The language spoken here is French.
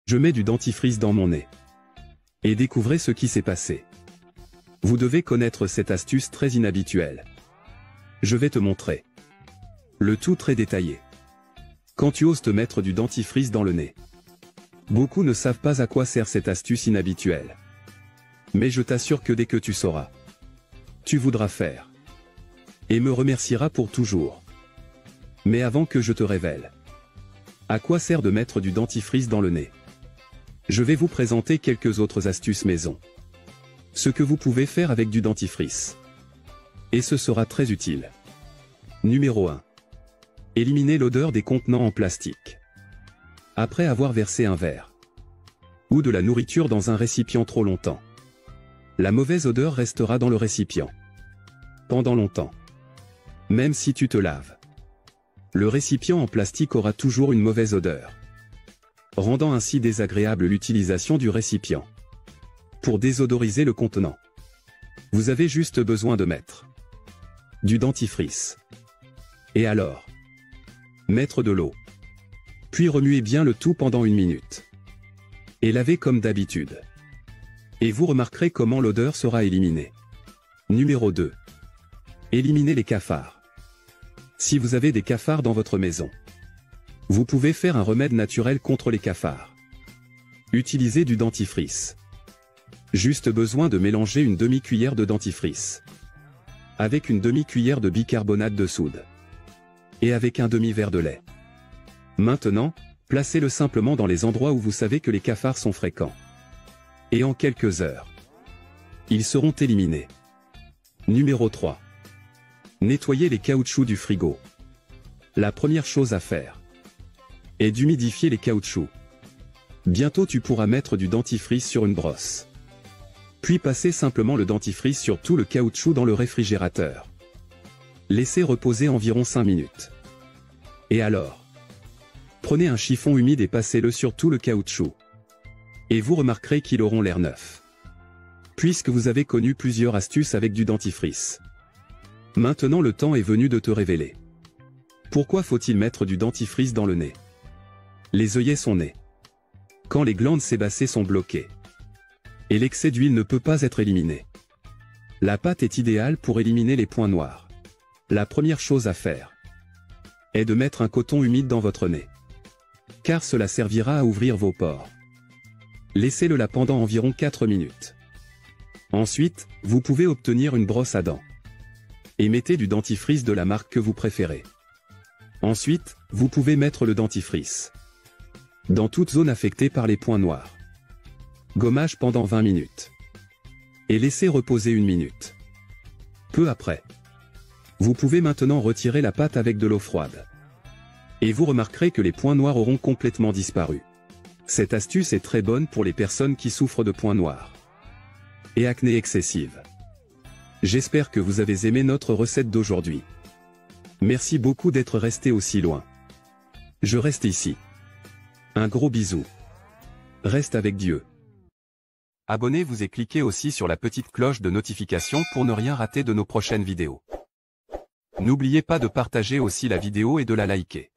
Je mets du dentifrice dans mon nez. Et découvrez ce qui s'est passé. Vous devez connaître cette astuce très inhabituelle. Je vais te montrer. Le tout très détaillé. Quand tu oses te mettre du dentifrice dans le nez. Beaucoup ne savent pas à quoi sert cette astuce inhabituelle. Mais je t'assure que dès que tu sauras, tu voudras faire. Et me remercieras pour toujours. Mais avant que je te révèle, à quoi sert de mettre du dentifrice dans le nez? Je vais vous présenter quelques autres astuces maison. Ce que vous pouvez faire avec du dentifrice. Et ce sera très utile. Numéro 1. Éliminez l'odeur des contenants en plastique. Après avoir versé un verre ou de la nourriture dans un récipient trop longtemps, la mauvaise odeur restera dans le récipient pendant longtemps. Même si tu te laves, le récipient en plastique aura toujours une mauvaise odeur, rendant ainsi désagréable l'utilisation du récipient. Pour désodoriser le contenant, vous avez juste besoin de mettre du dentifrice. Et alors, mettre de l'eau. Puis remuez bien le tout pendant 1 minute. Et lavez comme d'habitude. Et vous remarquerez comment l'odeur sera éliminée. Numéro 2. Éliminez les cafards. Si vous avez des cafards dans votre maison, vous pouvez faire un remède naturel contre les cafards. Utilisez du dentifrice. Juste besoin de mélanger une demi-cuillère de dentifrice avec une demi-cuillère de bicarbonate de soude et avec un demi-verre de lait. Maintenant, placez-le simplement dans les endroits où vous savez que les cafards sont fréquents. Et en quelques heures, ils seront éliminés. Numéro 3. Nettoyez les caoutchoucs du frigo. La première chose à faire est d'humidifier les caoutchoucs. Bientôt tu pourras mettre du dentifrice sur une brosse. Puis passez simplement le dentifrice sur tout le caoutchouc dans le réfrigérateur. Laissez reposer environ 5 minutes. Et alors, prenez un chiffon humide et passez-le sur tout le caoutchouc. Et vous remarquerez qu'ils auront l'air neufs. Puisque vous avez connu plusieurs astuces avec du dentifrice. Maintenant le temps est venu de te révéler. Pourquoi faut-il mettre du dentifrice dans le nez? Les œillets sont nés quand les glandes sébacées sont bloquées. Et l'excès d'huile ne peut pas être éliminé. La pâte est idéale pour éliminer les points noirs. La première chose à faire est de mettre un coton humide dans votre nez. Car cela servira à ouvrir vos pores. Laissez-le là pendant environ 4 minutes. Ensuite, vous pouvez obtenir une brosse à dents. Et mettez du dentifrice de la marque que vous préférez. Ensuite, vous pouvez mettre le dentifrice dans toute zone affectée par les points noirs. Gommage pendant 20 minutes. Et laissez reposer 1 minute. Peu après, vous pouvez maintenant retirer la pâte avec de l'eau froide. Et vous remarquerez que les points noirs auront complètement disparu. Cette astuce est très bonne pour les personnes qui souffrent de points noirs et acné excessive. J'espère que vous avez aimé notre recette d'aujourd'hui. Merci beaucoup d'être resté aussi loin. Je reste ici. Un gros bisou. Reste avec Dieu. Abonnez-vous et cliquez aussi sur la petite cloche de notification pour ne rien rater de nos prochaines vidéos. N'oubliez pas de partager aussi la vidéo et de la liker.